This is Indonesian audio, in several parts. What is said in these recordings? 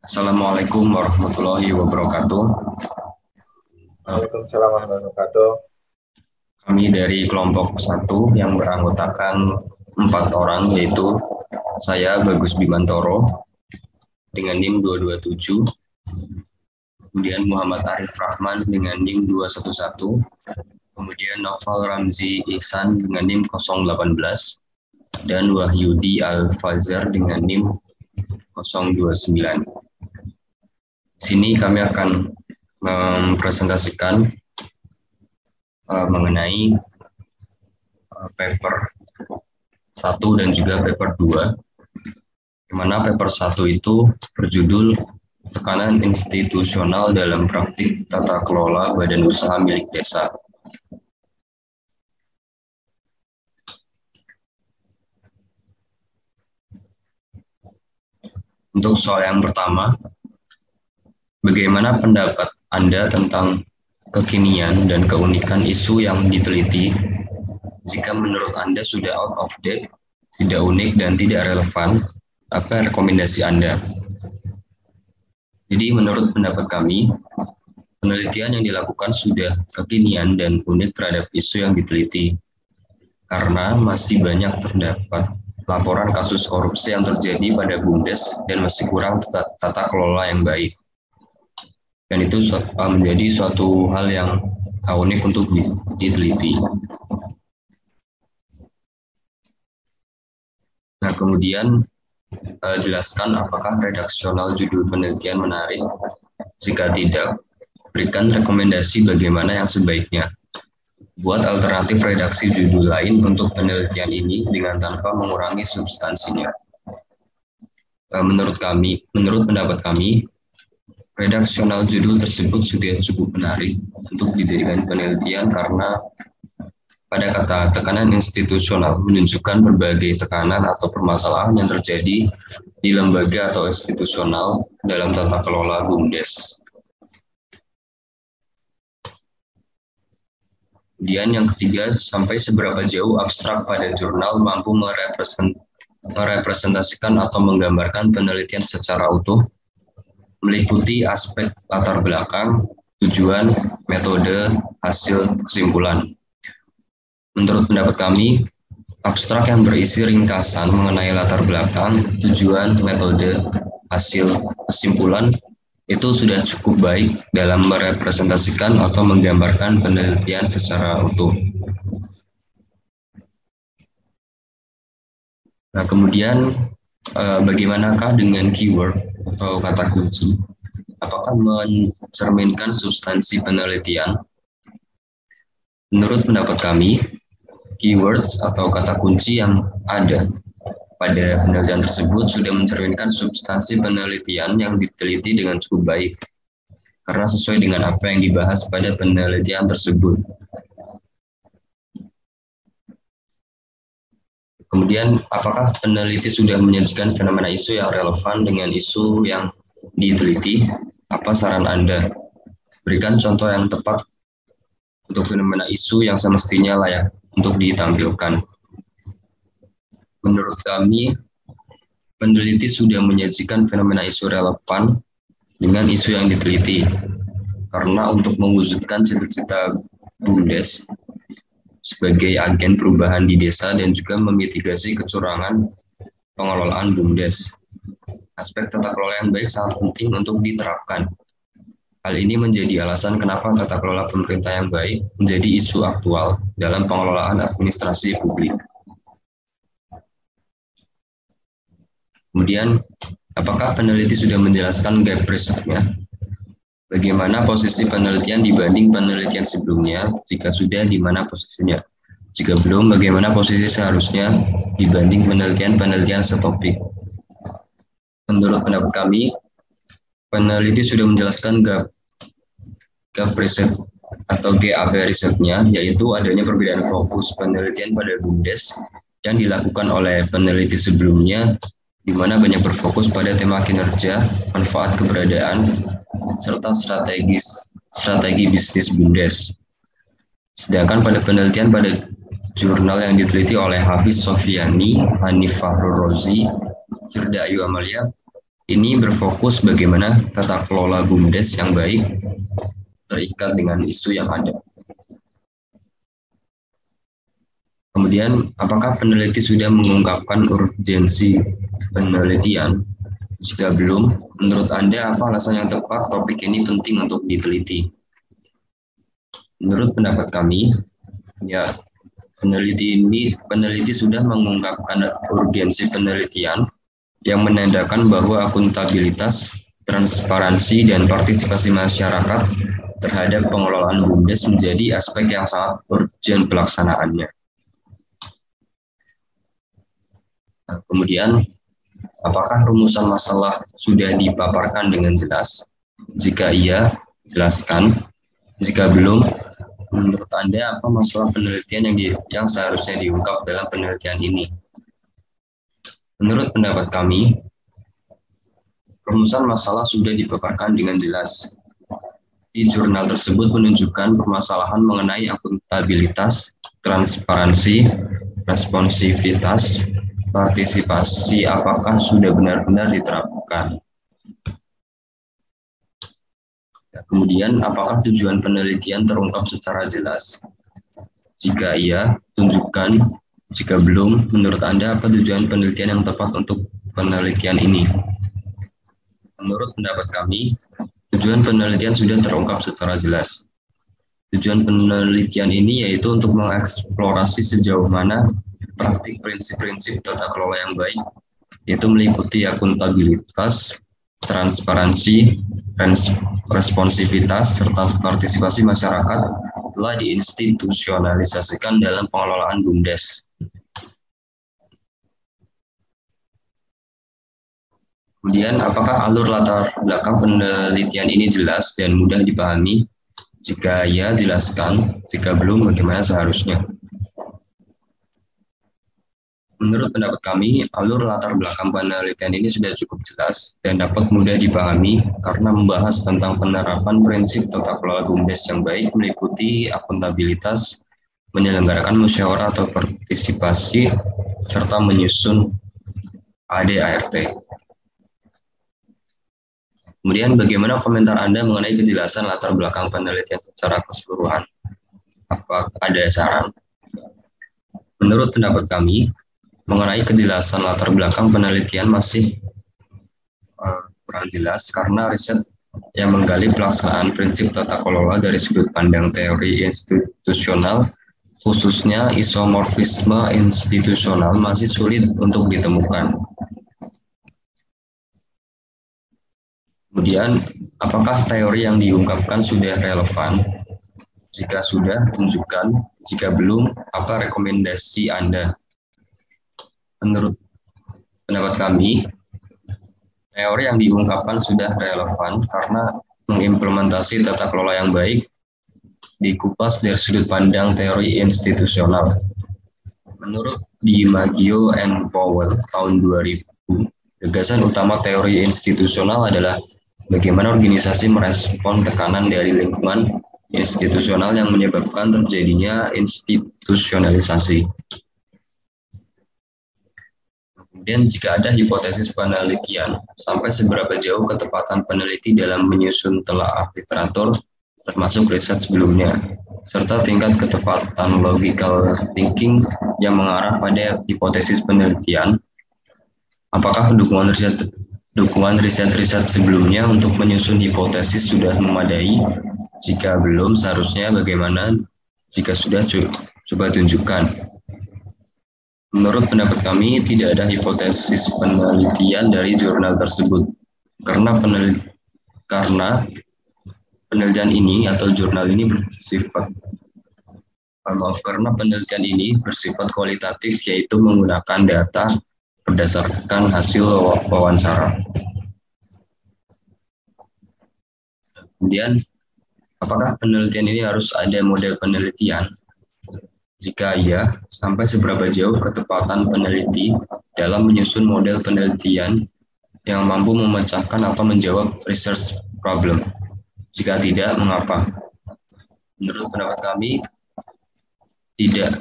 Assalamualaikum warahmatullahi wabarakatuh. Waalaikumsalam warahmatullahi wabarakatuh. Kami dari kelompok 1 yang beranggotakan 4 orang, yaitu saya Bagus Bimantoro dengan NIM 227, kemudian Muhammad Arif Rahman dengan NIM 211, kemudian Noval Ramzi Ihsan dengan NIM 018, dan Wahyudi Al-Fazar dengan NIM 029. Di sini kami akan mempresentasikan mengenai paper 1 dan juga paper 2, di mana paper 1 itu berjudul Tekanan Institusional dalam Praktik Tata Kelola Badan Usaha Milik Desa. Untuk soal yang pertama, bagaimana pendapat Anda tentang kekinian dan keunikan isu yang diteliti? Jika menurut Anda sudah out of date, tidak unik dan tidak relevan, apa rekomendasi Anda? Jadi menurut pendapat kami, penelitian yang dilakukan sudah kekinian dan unik terhadap isu yang diteliti, karena masih banyak terdapat laporan kasus korupsi yang terjadi pada BUMDes dan masih kurang tata kelola yang baik. Dan itu menjadi suatu hal yang unik untuk diteliti. Nah, kemudian jelaskan apakah redaksional judul penelitian menarik. Jika tidak, berikan rekomendasi bagaimana yang sebaiknya. Buat alternatif redaksi judul lain untuk penelitian ini dengan tanpa mengurangi substansinya. Menurut pendapat kami, redaksional judul tersebut sudah cukup menarik untuk dijadikan penelitian karena pada kata tekanan institusional menunjukkan berbagai tekanan atau permasalahan yang terjadi di lembaga atau institusional dalam tata kelola BUMDes. Kemudian yang ketiga, sampai seberapa jauh abstrak pada jurnal mampu merepresentasikan atau menggambarkan penelitian secara utuh, meliputi aspek latar belakang, tujuan, metode, hasil, kesimpulan. Menurut pendapat kami, abstrak yang berisi ringkasan mengenai latar belakang, tujuan, metode, hasil, kesimpulan itu sudah cukup baik dalam merepresentasikan atau menggambarkan penelitian secara utuh. Nah, kemudian bagaimanakah dengan keyword atau kata kunci? Apakah mencerminkan substansi penelitian? Menurut pendapat kami, keywords atau kata kunci yang ada pada penelitian tersebut sudah mencerminkan substansi penelitian yang diteliti dengan cukup baik, karena sesuai dengan apa yang dibahas pada penelitian tersebut. Kemudian, apakah peneliti sudah menyajikan fenomena isu yang relevan dengan isu yang diteliti? Apa saran Anda? Berikan contoh yang tepat untuk fenomena isu yang semestinya layak untuk ditampilkan. Menurut kami, peneliti sudah menyajikan fenomena isu relevan dengan isu yang diteliti, karena untuk mewujudkan cita-cita BUMDes sebagai agen perubahan di desa dan juga memitigasi kecurangan pengelolaan BUMDes. Aspek tata kelola yang baik sangat penting untuk diterapkan. Hal ini menjadi alasan kenapa tata kelola pemerintah yang baik menjadi isu aktual dalam pengelolaan administrasi publik. Kemudian, apakah peneliti sudah menjelaskan gap risetnya? Bagaimana posisi penelitian dibanding penelitian sebelumnya? Jika sudah, di mana posisinya? Jika belum, bagaimana posisi seharusnya dibanding penelitian-penelitian setopik? Menurut pendapat kami, peneliti sudah menjelaskan gap riset atau GAP risetnya, yaitu adanya perbedaan fokus penelitian pada BUMDes yang dilakukan oleh peneliti sebelumnya, di mana banyak berfokus pada tema kinerja, manfaat keberadaan, serta strategi bisnis BUMDes. Sedangkan pada penelitian pada jurnal yang diteliti oleh Hafiz Sofiani, Hanif Fahrul Rozi, Firda Ayu Amalia, Ini berfokus bagaimana tata kelola BUMDes yang baik terikat dengan isu yang ada. Kemudian, apakah peneliti sudah mengungkapkan urgensi penelitian? Jika belum, menurut Anda apa alasan yang tepat topik ini penting untuk diteliti? Menurut pendapat kami, ya, peneliti sudah mengungkapkan urgensi penelitian yang menandakan bahwa akuntabilitas, transparansi, dan partisipasi masyarakat terhadap pengelolaan BUMDes menjadi aspek yang sangat urgent pelaksanaannya. Nah, kemudian, apakah rumusan masalah sudah dipaparkan dengan jelas? Jika iya, jelaskan. Jika belum, menurut Anda apa masalah penelitian yang seharusnya diungkap dalam penelitian ini? Menurut pendapat kami, rumusan masalah sudah dipaparkan dengan jelas. Di jurnal tersebut menunjukkan permasalahan mengenai akuntabilitas, transparansi, responsivitas, partisipasi apakah sudah benar-benar diterapkan. Kemudian, apakah tujuan penelitian terungkap secara jelas? Jika iya, tunjukkan. Jika belum, menurut Anda apa tujuan penelitian yang tepat untuk penelitian ini? Menurut pendapat kami, tujuan penelitian sudah terungkap secara jelas. Tujuan penelitian ini yaitu untuk mengeksplorasi sejauh mana praktik prinsip-prinsip tata kelola yang baik, yaitu meliputi akuntabilitas, transparansi, responsivitas, serta partisipasi masyarakat telah diinstitusionalisasikan dalam pengelolaan BUMDes. Kemudian, apakah alur latar belakang penelitian ini jelas dan mudah dipahami? Jika ya, jelaskan. Jika belum, bagaimana seharusnya? Menurut pendapat kami, alur latar belakang penelitian ini sudah cukup jelas dan dapat mudah dipahami karena membahas tentang penerapan prinsip tata kelola BUMDes yang baik meliputi akuntabilitas, menyelenggarakan musyawarah atau partisipasi, serta menyusun ADART. Kemudian bagaimana komentar Anda mengenai kejelasan latar belakang penelitian secara keseluruhan? Apa ada saran? Menurut pendapat kami, mengenai kejelasan latar belakang penelitian masih kurang jelas karena riset yang menggali pelaksanaan prinsip tata kelola dari sudut pandang teori institusional, khususnya isomorfisme institusional, masih sulit untuk ditemukan. Kemudian, apakah teori yang diungkapkan sudah relevan? Jika sudah, tunjukkan. Jika belum, apa rekomendasi Anda? Menurut pendapat kami, teori yang diungkapkan sudah relevan karena mengimplementasi tata kelola yang baik dikupas dari sudut pandang teori institusional. Menurut Di Maggio and Powell tahun 2000, gagasan utama teori institusional adalah bagaimana organisasi merespon tekanan dari lingkungan institusional yang menyebabkan terjadinya institusionalisasi. Kemudian jika ada hipotesis penelitian, sampai seberapa jauh ketepatan peneliti dalam menyusun telaah literatur, termasuk riset sebelumnya, serta tingkat ketepatan logical thinking yang mengarah pada hipotesis penelitian. Apakah dukungan riset-riset sebelumnya untuk menyusun hipotesis sudah memadai? Jika belum, seharusnya bagaimana? Jika sudah, coba tunjukkan. Menurut pendapat kami, tidak ada hipotesis penelitian dari jurnal tersebut. Karena penelitian ini atau jurnal ini karena penelitian ini bersifat kualitatif, yaitu menggunakan data berdasarkan hasil wawancara. Kemudian, apakah penelitian ini harus ada model penelitian? Jika iya, sampai seberapa jauh ketepatan peneliti dalam menyusun model penelitian yang mampu memecahkan atau menjawab research problem? Jika tidak, mengapa? Menurut pendapat kami, tidak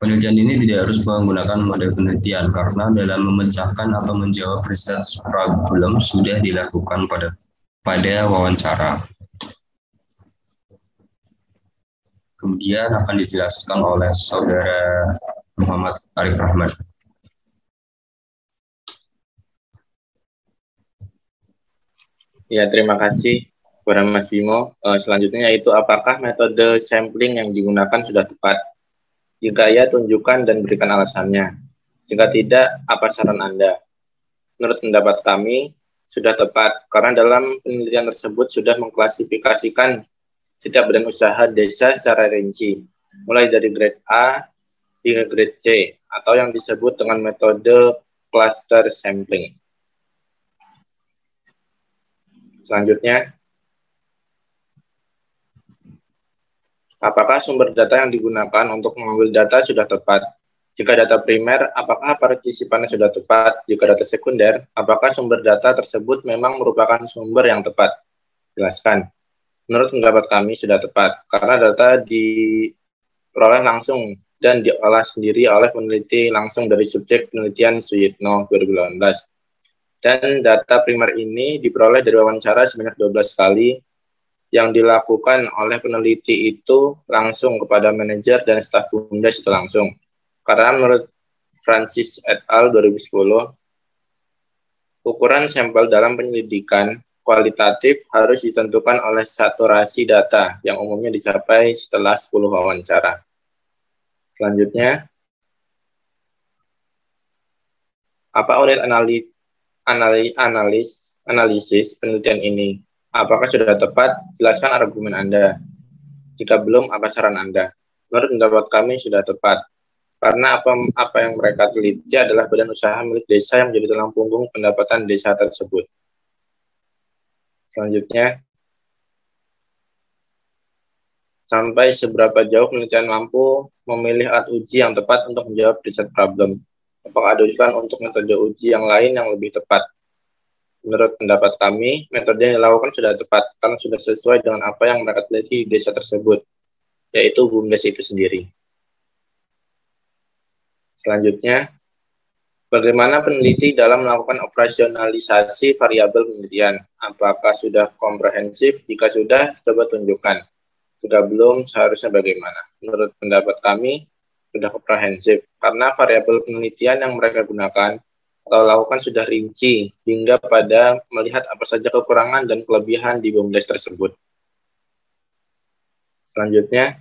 Penelitian ini tidak harus menggunakan model penelitian karena dalam memecahkan atau menjawab research problem sudah dilakukan pada wawancara. Kemudian akan dijelaskan oleh Saudara Muhammad Arif Rahman. Ya, terima kasih kepada Mas Bimo. Selanjutnya yaitu apakah metode sampling yang digunakan sudah tepat? Jika ya, tunjukkan dan berikan alasannya. Jika tidak, apa saran Anda? Menurut pendapat kami, sudah tepat, karena dalam penelitian tersebut sudah mengklasifikasikan setiap badan usaha desa secara rinci, mulai dari grade A hingga grade C, atau yang disebut dengan metode cluster sampling. Selanjutnya, apakah sumber data yang digunakan untuk mengambil data sudah tepat? Jika data primer, apakah partisipannya sudah tepat? Jika data sekunder, apakah sumber data tersebut memang merupakan sumber yang tepat? Jelaskan. Menurut pendapat kami sudah tepat, karena data diperoleh langsung dan diolah sendiri oleh peneliti langsung dari subjek penelitian Suyitno 2018. Dan data primer ini diperoleh dari wawancara sebanyak 12 kali, yang dilakukan oleh peneliti itu langsung kepada manajer dan staf BUMDes itu langsung. Karena menurut Francis et al. 2010, ukuran sampel dalam penyelidikan kualitatif harus ditentukan oleh saturasi data yang umumnya dicapai setelah 10 wawancara. Selanjutnya, apa unit analisis penelitian ini? Apakah sudah tepat? Jelaskan argumen Anda. Jika belum, apa saran Anda? Menurut pendapat kami sudah tepat. Karena apa yang mereka teliti adalah badan usaha milik desa yang menjadi tulang punggung pendapatan desa tersebut. Selanjutnya, sampai seberapa jauh penelitian mampu memilih alat uji yang tepat untuk menjawab riset problem? Apakah ada usulan untuk metode uji yang lain yang lebih tepat? Menurut pendapat kami, metode yang dilakukan sudah tepat karena sudah sesuai dengan apa yang mereka teliti di desa tersebut, yaitu BUMDes itu sendiri. Selanjutnya, bagaimana peneliti dalam melakukan operasionalisasi variabel penelitian? Apakah sudah komprehensif? Jika sudah, coba tunjukkan. Jika belum, seharusnya bagaimana? Menurut pendapat kami, sudah komprehensif karena variabel penelitian yang mereka gunakan atau lakukan sudah rinci hingga pada melihat apa saja kekurangan dan kelebihan di BUMDes tersebut. Selanjutnya,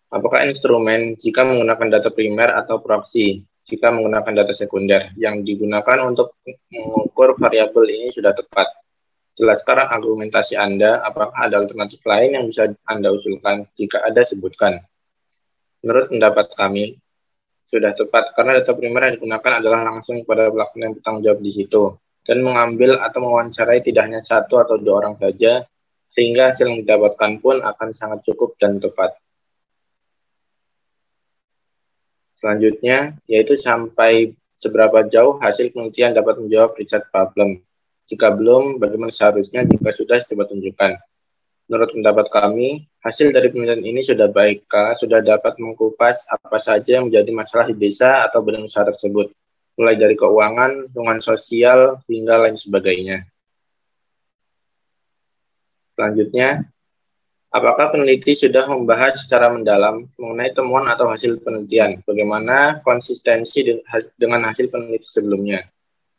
apakah instrumen jika menggunakan data primer atau proxy jika menggunakan data sekunder yang digunakan untuk mengukur variabel ini sudah tepat? Jelaskan argumentasi Anda, apakah ada alternatif lain yang bisa Anda usulkan? Jika ada, sebutkan. Menurut pendapat kami, sudah tepat karena data primer yang digunakan adalah langsung kepada pelaksana yang bertanggung jawab di situ dan mengambil atau mewawancarai tidak hanya satu atau dua orang saja, sehingga hasil yang didapatkan pun akan sangat cukup dan tepat. Selanjutnya, yaitu sampai seberapa jauh hasil penelitian dapat menjawab riset problem. Jika belum, bagaimana seharusnya? Jika sudah, coba tunjukkan. Menurut pendapat kami, hasil dari penelitian ini sudah baik, karena sudah dapat mengkupas apa saja yang menjadi masalah di desa atau badan usaha tersebut, mulai dari keuangan, lingkungan sosial, hingga lain sebagainya. Selanjutnya, apakah peneliti sudah membahas secara mendalam mengenai temuan atau hasil penelitian? Bagaimana konsistensi dengan hasil penelitian sebelumnya?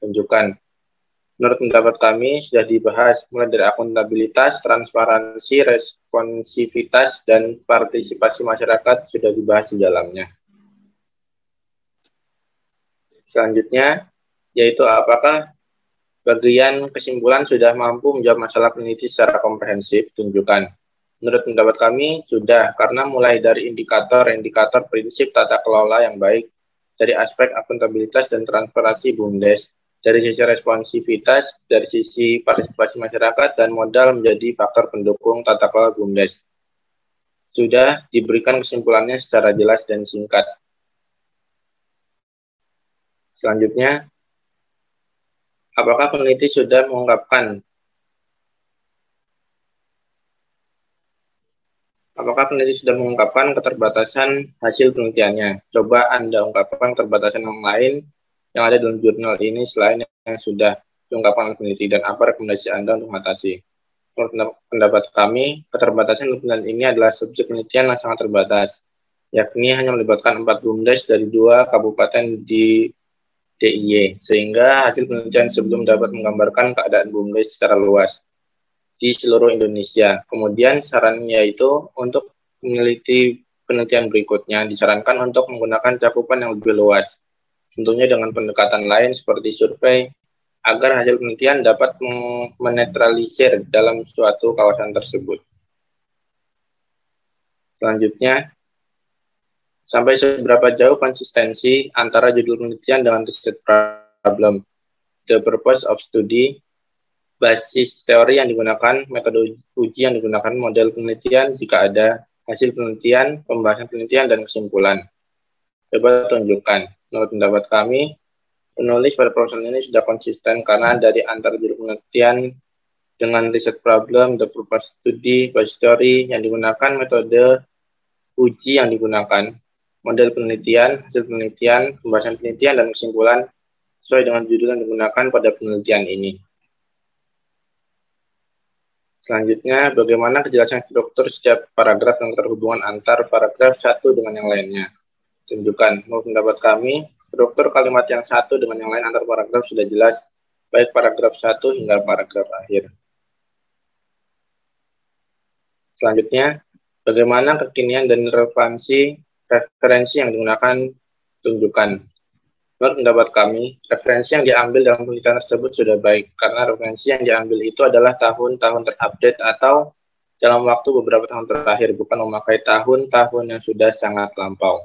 Tunjukkan. Menurut pendapat kami, sudah dibahas mulai dari akuntabilitas, transparansi, responsivitas, dan partisipasi masyarakat sudah dibahas di dalamnya. Selanjutnya, yaitu apakah bagian kesimpulan sudah mampu menjawab masalah peneliti secara komprehensif? Tunjukkan. Menurut pendapat kami, sudah, karena mulai dari indikator-indikator prinsip tata kelola yang baik, dari aspek akuntabilitas dan transparansi BUMDes, dari sisi responsivitas, dari sisi partisipasi masyarakat, dan modal menjadi faktor pendukung tata kelola BUMDes. Sudah diberikan kesimpulannya secara jelas dan singkat. Selanjutnya, apakah peneliti sudah mengungkapkan Apakah peneliti sudah mengungkapkan keterbatasan hasil penelitiannya? Coba Anda ungkapkan keterbatasan yang lain yang ada dalam jurnal ini selain yang sudah diungkapkan oleh peneliti, dan apa rekomendasi Anda untuk mengatasi? Menurut pendapat kami, keterbatasan penelitian ini adalah subjek penelitian yang sangat terbatas, yakni hanya melibatkan 4 BUMDes dari 2 kabupaten di DIY, sehingga hasil penelitian sebelum dapat menggambarkan keadaan BUMDes secara luas di seluruh Indonesia. Kemudian sarannya yaitu untuk meneliti penelitian berikutnya disarankan untuk menggunakan cakupan yang lebih luas, tentunya dengan pendekatan lain seperti survei, agar hasil penelitian dapat menetralisir dalam suatu kawasan tersebut. Selanjutnya, sampai seberapa jauh konsistensi antara judul penelitian dengan riset problem, the purpose of study, basis teori yang digunakan, metode uji yang digunakan, model penelitian jika ada, hasil penelitian, pembahasan penelitian, dan kesimpulan. Coba tunjukkan. Menurut pendapat kami, penulis pada proposal ini sudah konsisten karena dari antara judul penelitian dengan riset problem, the purpose study, basis teori yang digunakan, metode uji yang digunakan, model penelitian, hasil penelitian, pembahasan penelitian, dan kesimpulan sesuai dengan judul yang digunakan pada penelitian ini. Selanjutnya, bagaimana kejelasan struktur setiap paragraf yang terhubungan antar paragraf satu dengan yang lainnya? Tunjukkan. Menurut pendapat kami, struktur kalimat yang satu dengan yang lain antar paragraf sudah jelas, baik paragraf 1 hingga paragraf akhir. Selanjutnya, bagaimana kekinian dan relevansi referensi yang digunakan? Tunjukkan. Menurut pendapat kami, referensi yang diambil dalam penelitian tersebut sudah baik, karena referensi yang diambil itu adalah tahun-tahun terupdate atau dalam waktu beberapa tahun terakhir, bukan memakai tahun-tahun yang sudah sangat lampau.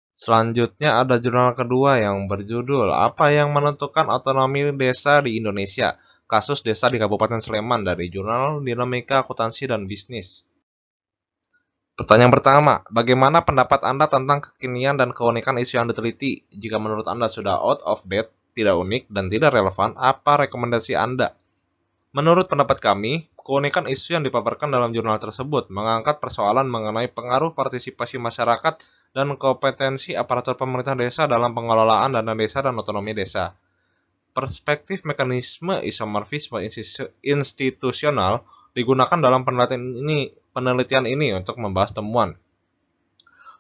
Selanjutnya ada jurnal kedua yang berjudul Apa yang menentukan otonomi desa di Indonesia? Kasus desa di Kabupaten Sleman dari jurnal Dinamika Akuntansi dan Bisnis. Pertanyaan pertama, bagaimana pendapat Anda tentang kekinian dan keunikan isu yang diteliti? Jika menurut Anda sudah out of date, tidak unik, dan tidak relevan, apa rekomendasi Anda? Menurut pendapat kami, keunikan isu yang dipaparkan dalam jurnal tersebut mengangkat persoalan mengenai pengaruh partisipasi masyarakat dan kompetensi aparatur pemerintah desa dalam pengelolaan dana desa dan otonomi desa. Perspektif mekanisme isomorfisme institusional digunakan dalam penelitian ini untuk membahas temuan.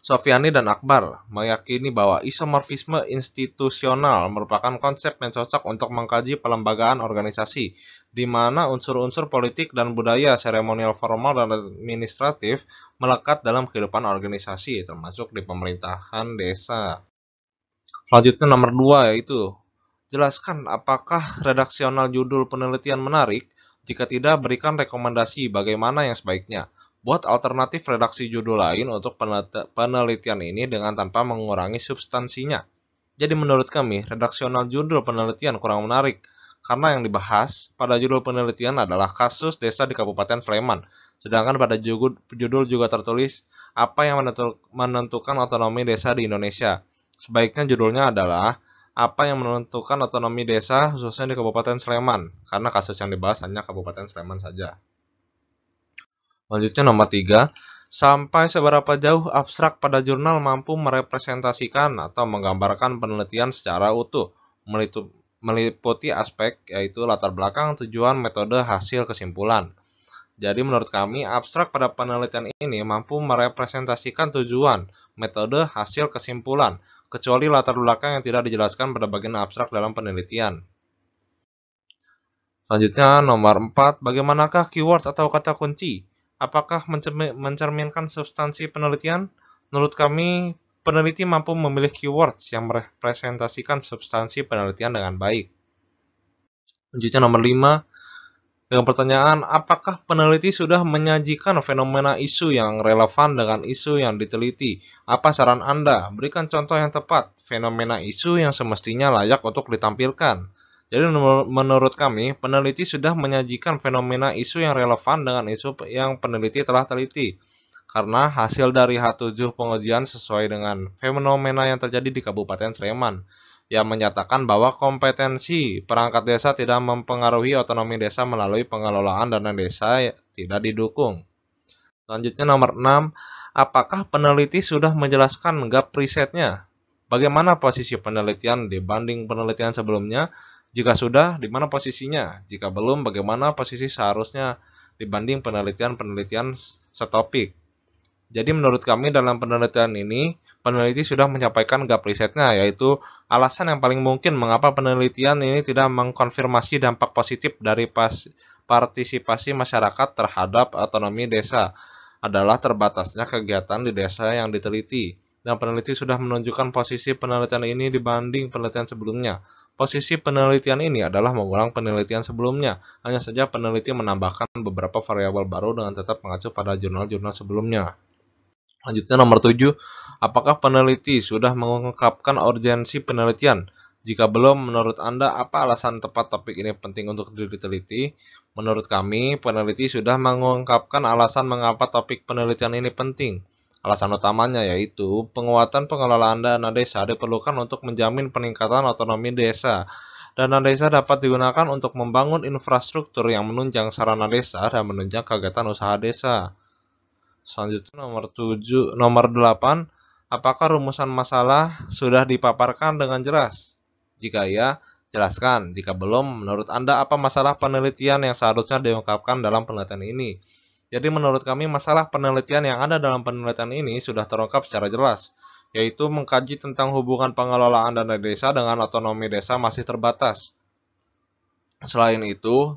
Sofiani dan Akbar meyakini bahwa isomorfisme institusional merupakan konsep yang cocok untuk mengkaji pelembagaan organisasi, di mana unsur-unsur politik dan budaya seremonial formal dan administratif melekat dalam kehidupan organisasi, termasuk di pemerintahan desa. Selanjutnya nomor 2 yaitu, jelaskan apakah redaksional judul penelitian menarik? Jika tidak, berikan rekomendasi bagaimana yang sebaiknya. Buat alternatif redaksi judul lain untuk penelitian ini dengan tanpa mengurangi substansinya. Jadi menurut kami, redaksional judul penelitian kurang menarik, karena yang dibahas pada judul penelitian adalah kasus desa di Kabupaten Sleman. Sedangkan pada judul juga tertulis apa yang menentukan otonomi desa di Indonesia. Sebaiknya judulnya adalah apa yang menentukan otonomi desa khususnya di Kabupaten Sleman, karena kasus yang dibahas hanya Kabupaten Sleman saja. Selanjutnya nomor 3, sampai seberapa jauh abstrak pada jurnal mampu merepresentasikan atau menggambarkan penelitian secara utuh, meliputi aspek yaitu latar belakang, tujuan, metode, hasil, kesimpulan. Jadi menurut kami, abstrak pada penelitian ini mampu merepresentasikan tujuan, metode, hasil, kesimpulan, kecuali latar belakang yang tidak dijelaskan pada bagian abstrak dalam penelitian. Selanjutnya nomor 4, bagaimanakah keywords atau kata kunci? Apakah mencerminkan substansi penelitian? Menurut kami, peneliti mampu memilih keywords yang merepresentasikan substansi penelitian dengan baik. Selanjutnya nomor 5, dengan pertanyaan, apakah peneliti sudah menyajikan fenomena isu yang relevan dengan isu yang diteliti? Apa saran Anda? Berikan contoh yang tepat, fenomena isu yang semestinya layak untuk ditampilkan. Jadi menurut kami, peneliti sudah menyajikan fenomena isu yang relevan dengan isu yang peneliti telah teliti. Karena hasil dari H7 pengujian sesuai dengan fenomena yang terjadi di Kabupaten Sleman, yang menyatakan bahwa kompetensi perangkat desa tidak mempengaruhi otonomi desa melalui pengelolaan dana desa tidak didukung. Selanjutnya nomor 6, apakah peneliti sudah menjelaskan gap risetnya? Bagaimana posisi penelitian dibanding penelitian sebelumnya? Jika sudah, di mana posisinya? Jika belum, bagaimana posisi seharusnya dibanding penelitian-penelitian setopik? Jadi menurut kami dalam penelitian ini, peneliti sudah menyampaikan gap risetnya, yaitu alasan yang paling mungkin mengapa penelitian ini tidak mengkonfirmasi dampak positif dari partisipasi masyarakat terhadap otonomi desa adalah terbatasnya kegiatan di desa yang diteliti. Dan peneliti sudah menunjukkan posisi penelitian ini dibanding penelitian sebelumnya. Posisi penelitian ini adalah mengulang penelitian sebelumnya, hanya saja peneliti menambahkan beberapa variabel baru dengan tetap mengacu pada jurnal-jurnal sebelumnya. Selanjutnya nomor 7, apakah peneliti sudah mengungkapkan urgensi penelitian? Jika belum, menurut Anda apa alasan tepat topik ini penting untuk diteliti? Menurut kami, peneliti sudah mengungkapkan alasan mengapa topik penelitian ini penting. Alasan utamanya yaitu penguatan pengelolaan dana desa diperlukan untuk menjamin peningkatan otonomi desa. Dana desa dapat digunakan untuk membangun infrastruktur yang menunjang sarana desa dan menunjang kegiatan usaha desa. Selanjutnya nomor 8, apakah rumusan masalah sudah dipaparkan dengan jelas? Jika iya, jelaskan. Jika belum, menurut Anda apa masalah penelitian yang seharusnya diungkapkan dalam penelitian ini? Jadi menurut kami masalah penelitian yang ada dalam penelitian ini sudah terungkap secara jelas, yaitu mengkaji tentang hubungan pengelolaan dana desa dengan otonomi desa masih terbatas. Selain itu,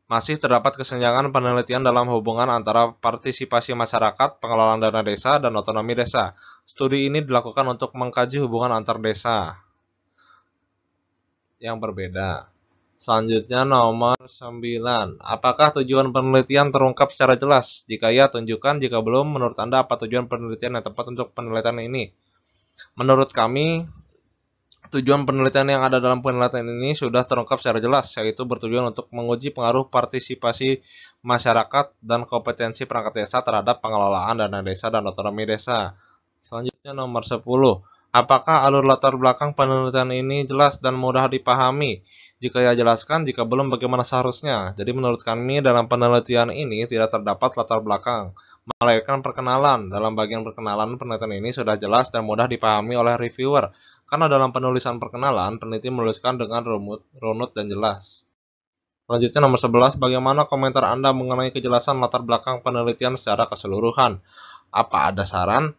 masih terdapat kesenjangan penelitian dalam hubungan antara partisipasi masyarakat, pengelolaan dana desa, dan otonomi desa. Studi ini dilakukan untuk mengkaji hubungan antar desa yang berbeda. Selanjutnya nomor 9. Apakah tujuan penelitian terungkap secara jelas? Jika ya, tunjukkan. Jika belum, menurut Anda apa tujuan penelitian yang tepat untuk penelitian ini? Menurut kami, tujuan penelitian yang ada dalam penelitian ini sudah terungkap secara jelas, yaitu bertujuan untuk menguji pengaruh partisipasi masyarakat dan kompetensi perangkat desa terhadap pengelolaan dana desa dan otonomi desa. Selanjutnya nomor 10. Apakah alur latar belakang penelitian ini jelas dan mudah dipahami? Jika ya, jelaskan. Jika belum, bagaimana seharusnya? Jadi menurut kami dalam penelitian ini tidak terdapat latar belakang, melainkan perkenalan. Dalam bagian perkenalan, penelitian ini sudah jelas dan mudah dipahami oleh reviewer. Karena dalam penulisan perkenalan, peneliti menuliskan dengan runut dan jelas. Selanjutnya nomor 11, bagaimana komentar Anda mengenai kejelasan latar belakang penelitian secara keseluruhan? Apa ada saran?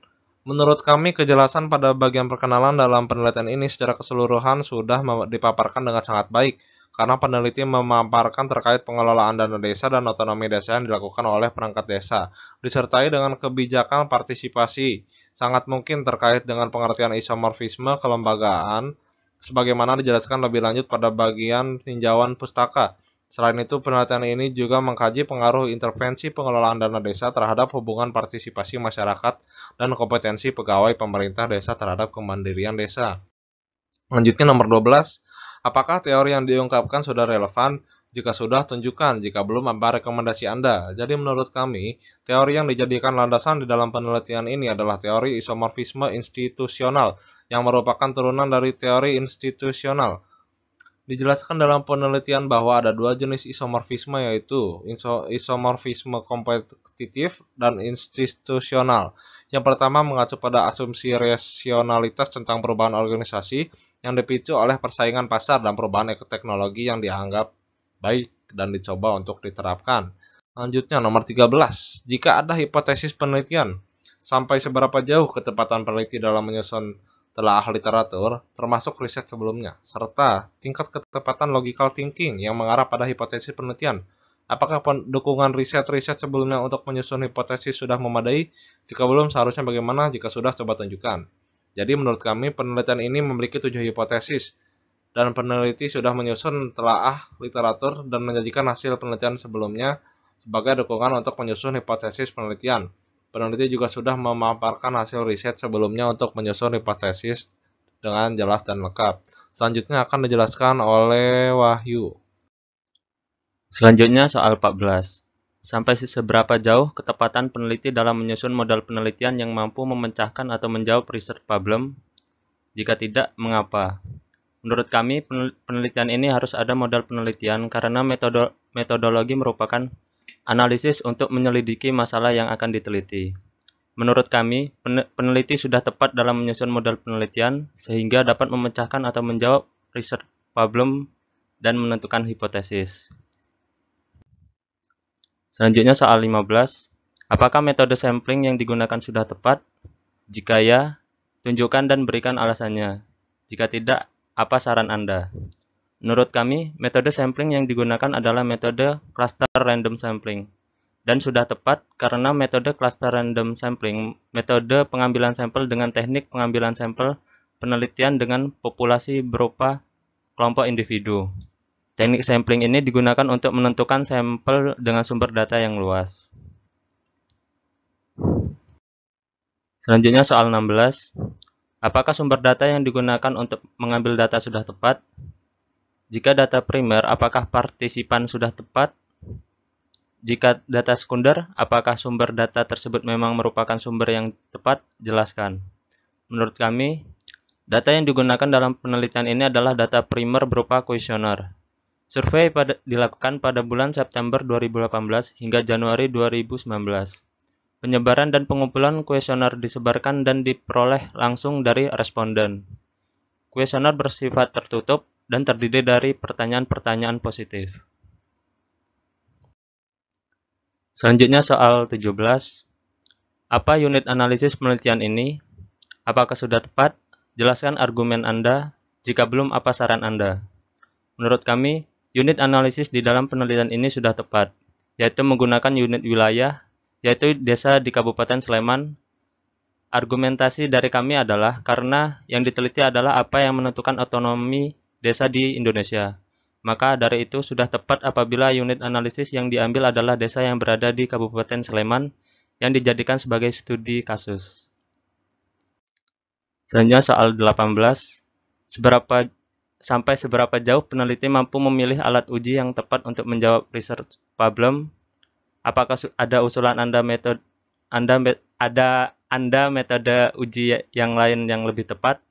Menurut kami, kejelasan pada bagian perkenalan dalam penelitian ini secara keseluruhan sudah dipaparkan dengan sangat baik, karena peneliti memaparkan terkait pengelolaan dana desa dan otonomi desa yang dilakukan oleh perangkat desa, disertai dengan kebijakan partisipasi, sangat mungkin terkait dengan pengertian isomorfisme kelembagaan, sebagaimana dijelaskan lebih lanjut pada bagian tinjauan pustaka. Selain itu, penelitian ini juga mengkaji pengaruh intervensi pengelolaan dana desa terhadap hubungan partisipasi masyarakat dan kompetensi pegawai pemerintah desa terhadap kemandirian desa. Selanjutnya nomor 12, apakah teori yang diungkapkan sudah relevan? Jika sudah, tunjukkan. Jika belum, apa rekomendasi Anda? Jadi menurut kami, teori yang dijadikan landasan di dalam penelitian ini adalah teori isomorfisme institusional, yang merupakan turunan dari teori institusional. Dijelaskan dalam penelitian bahwa ada dua jenis isomorfisme, yaitu isomorfisme kompetitif dan institusional. Yang pertama mengacu pada asumsi rasionalitas tentang perubahan organisasi yang dipicu oleh persaingan pasar dan perubahan teknologi yang dianggap baik dan dicoba untuk diterapkan. Selanjutnya nomor 13, jika ada hipotesis penelitian, sampai seberapa jauh ketepatan peneliti dalam menyusun telaah literatur, termasuk riset sebelumnya, serta tingkat ketepatan logical thinking yang mengarah pada hipotesis penelitian. Apakah dukungan riset-riset sebelumnya untuk menyusun hipotesis sudah memadai? Jika belum, seharusnya bagaimana? Jika sudah, coba tunjukkan. Jadi menurut kami, penelitian ini memiliki 7 hipotesis, dan peneliti sudah menyusun telaah literatur dan menyajikan hasil penelitian sebelumnya sebagai dukungan untuk menyusun hipotesis penelitian. Peneliti juga sudah memaparkan hasil riset sebelumnya untuk menyusun hipotesis dengan jelas dan lengkap. Selanjutnya akan dijelaskan oleh Wahyu. Selanjutnya soal 14. Sampai seberapa jauh ketepatan peneliti dalam menyusun modal penelitian yang mampu memecahkan atau menjawab research problem? Jika tidak, mengapa? Menurut kami, penelitian ini harus ada modal penelitian karena metodologi merupakan Analisis untuk menyelidiki masalah yang akan diteliti. Menurut kami, peneliti sudah tepat dalam menyusun model penelitian sehingga dapat memecahkan atau menjawab research problem dan menentukan hipotesis. Selanjutnya soal 15. Apakah metode sampling yang digunakan sudah tepat? Jika ya, tunjukkan dan berikan alasannya. Jika tidak, apa saran Anda? Menurut kami, metode sampling yang digunakan adalah metode cluster random sampling dan sudah tepat karena metode cluster random sampling metode pengambilan sampel dengan teknik pengambilan sampel penelitian dengan populasi berupa kelompok individu. Teknik sampling ini digunakan untuk menentukan sampel dengan sumber data yang luas. Selanjutnya soal 16. Apakah sumber data yang digunakan untuk mengambil data sudah tepat? Jika data primer, apakah partisipan sudah tepat? Jika data sekunder, apakah sumber data tersebut memang merupakan sumber yang tepat? Jelaskan. Menurut kami, data yang digunakan dalam penelitian ini adalah data primer berupa kuesioner. Survei dilakukan pada bulan September 2018 hingga Januari 2019. Penyebaran dan pengumpulan kuesioner disebarkan dan diperoleh langsung dari responden. Kuesioner bersifat tertutup dan terdiri dari pertanyaan-pertanyaan positif. Selanjutnya soal 17. Apa unit analisis penelitian ini? Apakah sudah tepat? Jelaskan argumen Anda. Jika belum, apa saran Anda? Menurut kami, unit analisis di dalam penelitian ini sudah tepat, yaitu menggunakan unit wilayah, yaitu desa di Kabupaten Sleman. Argumentasi dari kami adalah karena yang diteliti adalah apa yang menentukan otonomi desa di Indonesia. Maka dari itu sudah tepat apabila unit analisis yang diambil adalah desa yang berada di Kabupaten Sleman yang dijadikan sebagai studi kasus. Selanjutnya soal 18. Seberapa jauh peneliti mampu memilih alat uji yang tepat untuk menjawab research problem? Apakah ada usulan Anda metode uji yang lain yang lebih tepat?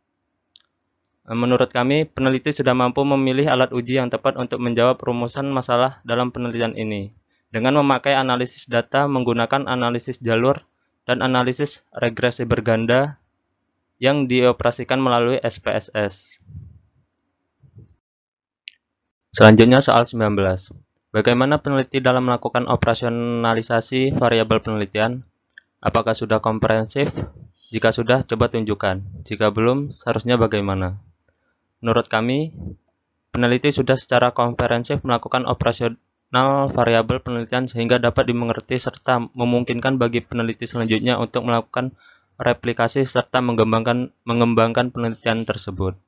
Menurut kami, peneliti sudah mampu memilih alat uji yang tepat untuk menjawab rumusan masalah dalam penelitian ini, dengan memakai analisis data menggunakan analisis jalur dan analisis regresi berganda yang dioperasikan melalui SPSS. Selanjutnya soal 19. Bagaimana peneliti dalam melakukan operasionalisasi variabel penelitian? Apakah sudah komprehensif? Jika sudah, coba tunjukkan. Jika belum, seharusnya bagaimana? Menurut kami, peneliti sudah secara komprehensif melakukan operasional variabel penelitian sehingga dapat dimengerti serta memungkinkan bagi peneliti selanjutnya untuk melakukan replikasi serta mengembangkan penelitian tersebut.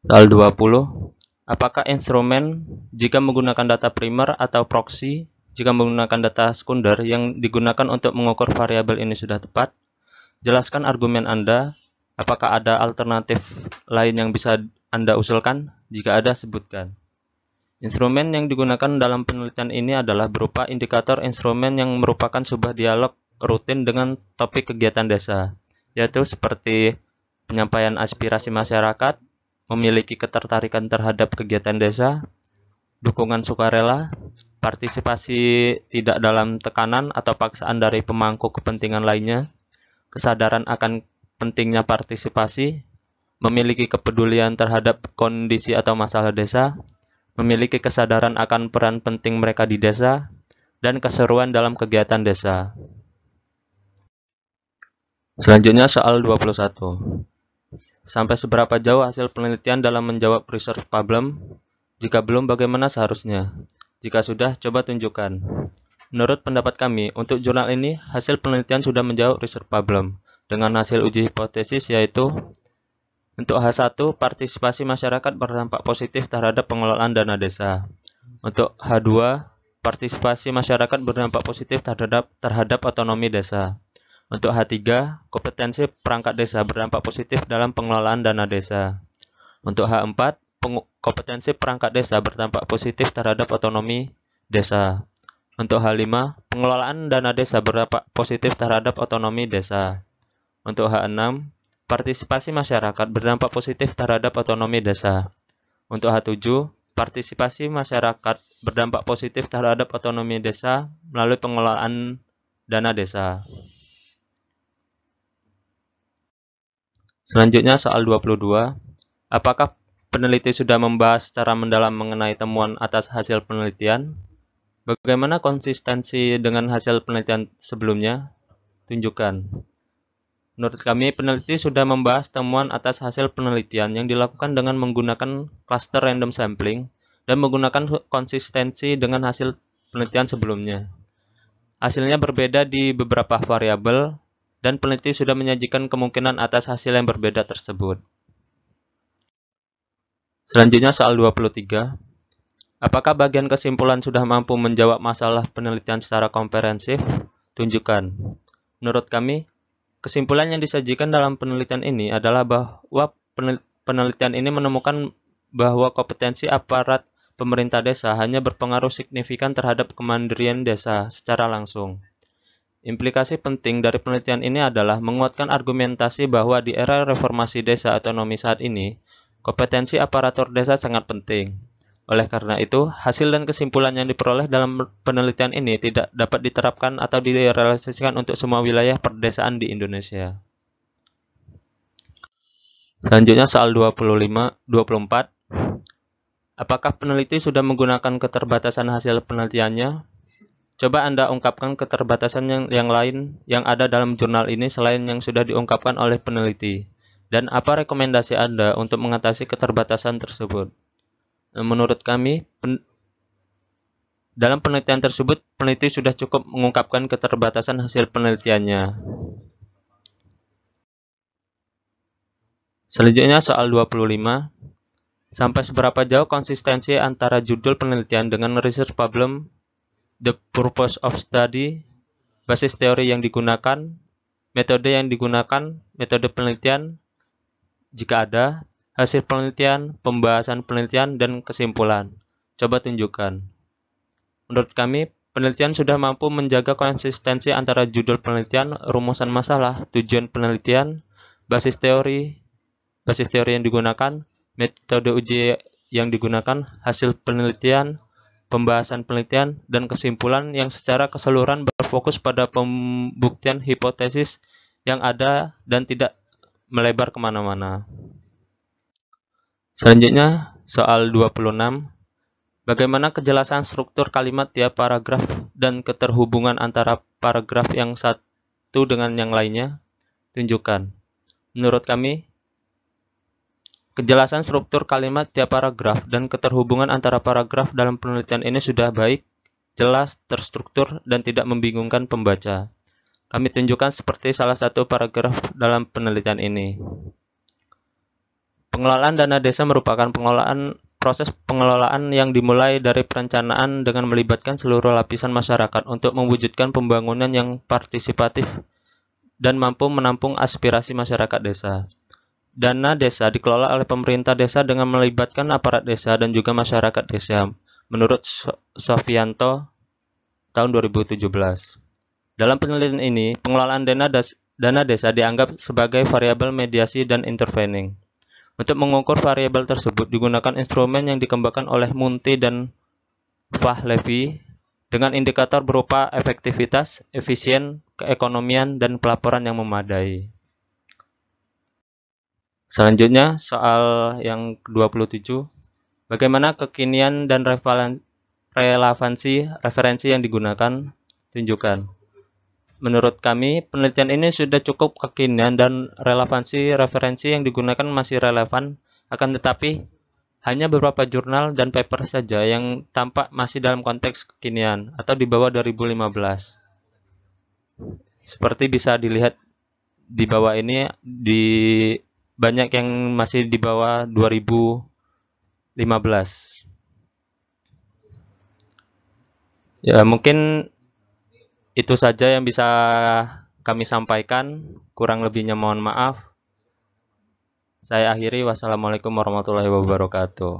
Soal 20. Apakah instrumen jika menggunakan data primer atau proxy jika menggunakan data sekunder yang digunakan untuk mengukur variabel ini sudah tepat? Jelaskan argumen Anda. Apakah ada alternatif lain yang bisa Anda usulkan? Jika ada, sebutkan. Instrumen yang digunakan dalam penelitian ini adalah berupa indikator instrumen yang merupakan sebuah dialog rutin dengan topik kegiatan desa, yaitu seperti penyampaian aspirasi masyarakat, memiliki ketertarikan terhadap kegiatan desa, dukungan sukarela, partisipasi tidak dalam tekanan atau paksaan dari pemangku kepentingan lainnya, kesadaran akan pentingnya partisipasi, memiliki kepedulian terhadap kondisi atau masalah desa, memiliki kesadaran akan peran penting mereka di desa, dan keseruan dalam kegiatan desa. Selanjutnya soal 21. Sampai seberapa jauh hasil penelitian dalam menjawab research problem? Jika belum, bagaimana seharusnya? Jika sudah, coba tunjukkan. Menurut pendapat kami, untuk jurnal ini, hasil penelitian sudah menjawab research problem dengan hasil uji hipotesis, yaitu untuk H1, partisipasi masyarakat berdampak positif terhadap pengelolaan dana desa. Untuk H2, partisipasi masyarakat berdampak positif terhadap otonomi desa. Untuk H3, kompetensi perangkat desa berdampak positif dalam pengelolaan dana desa. Untuk H4, kompetensi perangkat desa berdampak positif terhadap otonomi desa. Untuk H5, pengelolaan dana desa berdampak positif terhadap otonomi desa. Untuk H6, partisipasi masyarakat berdampak positif terhadap otonomi desa. Untuk H7, partisipasi masyarakat berdampak positif terhadap otonomi desa melalui pengelolaan dana desa. Selanjutnya soal 22. Apakah peneliti sudah membahas secara mendalam mengenai temuan atas hasil penelitian? Bagaimana konsistensi dengan hasil penelitian sebelumnya? Tunjukkan. Menurut kami, peneliti sudah membahas temuan atas hasil penelitian yang dilakukan dengan menggunakan cluster random sampling dan menggunakan konsistensi dengan hasil penelitian sebelumnya. Hasilnya berbeda di beberapa variabel, dan peneliti sudah menyajikan kemungkinan atas hasil yang berbeda tersebut. Selanjutnya soal 23. Apakah bagian kesimpulan sudah mampu menjawab masalah penelitian secara komprehensif? Tunjukkan. Menurut kami, kesimpulan yang disajikan dalam penelitian ini adalah bahwa penelitian ini menemukan bahwa kompetensi aparat pemerintah desa hanya berpengaruh signifikan terhadap kemandirian desa secara langsung. Implikasi penting dari penelitian ini adalah menguatkan argumentasi bahwa di era reformasi desa otonomi saat ini, kompetensi aparatur desa sangat penting. Oleh karena itu, hasil dan kesimpulan yang diperoleh dalam penelitian ini tidak dapat diterapkan atau direalisasikan untuk semua wilayah perdesaan di Indonesia. Selanjutnya soal 24. Apakah peneliti sudah menggunakan keterbatasan hasil penelitiannya? Coba Anda ungkapkan keterbatasan yang lain yang ada dalam jurnal ini selain yang sudah diungkapkan oleh peneliti. Dan apa rekomendasi Anda untuk mengatasi keterbatasan tersebut? Menurut kami, dalam penelitian tersebut, peneliti sudah cukup mengungkapkan keterbatasan hasil penelitiannya. Selanjutnya soal 25. Sampai seberapa jauh konsistensi antara judul penelitian dengan research problem, the purpose of study, basis teori yang digunakan, metode yang digunakan, metode penelitian, jika ada, hasil penelitian, pembahasan penelitian, dan kesimpulan. Coba tunjukkan. Menurut kami, penelitian sudah mampu menjaga konsistensi antara judul penelitian, rumusan masalah, tujuan penelitian, basis teori yang digunakan, metode uji yang digunakan, hasil penelitian, pembahasan penelitian, dan kesimpulan yang secara keseluruhan berfokus pada pembuktian hipotesis yang ada dan tidak melebar kemana-mana. Selanjutnya, soal 26. Bagaimana kejelasan struktur kalimat tiap paragraf dan keterhubungan antara paragraf yang satu dengan yang lainnya? Tunjukkan. Menurut kami, kejelasan struktur kalimat tiap paragraf dan keterhubungan antara paragraf dalam penelitian ini sudah baik, jelas, terstruktur, dan tidak membingungkan pembaca. Kami tunjukkan seperti salah satu paragraf dalam penelitian ini. Pengelolaan dana desa merupakan proses pengelolaan yang dimulai dari perencanaan dengan melibatkan seluruh lapisan masyarakat untuk mewujudkan pembangunan yang partisipatif dan mampu menampung aspirasi masyarakat desa. Dana desa dikelola oleh pemerintah desa dengan melibatkan aparat desa dan juga masyarakat desa, menurut Sofianto tahun 2017. Dalam penelitian ini, pengelolaan dana desa dianggap sebagai variabel mediasi dan intervening. Untuk mengukur variabel tersebut digunakan instrumen yang dikembangkan oleh Munti dan Fahlevi dengan indikator berupa efektivitas, efisien, keekonomian, dan pelaporan yang memadai. Selanjutnya, soal yang ke-27. Bagaimana kekinian dan referensi yang digunakan? Tunjukkan. Menurut kami, penelitian ini sudah cukup kekinian dan referensi yang digunakan masih relevan, akan tetapi hanya beberapa jurnal dan paper saja yang tampak masih dalam konteks kekinian atau di bawah 2015. Seperti bisa dilihat di bawah ini, banyak yang masih di bawah 2015. Ya, mungkin itu saja yang bisa kami sampaikan. Kurang lebihnya mohon maaf. Saya akhiri. Wassalamualaikum warahmatullahi wabarakatuh.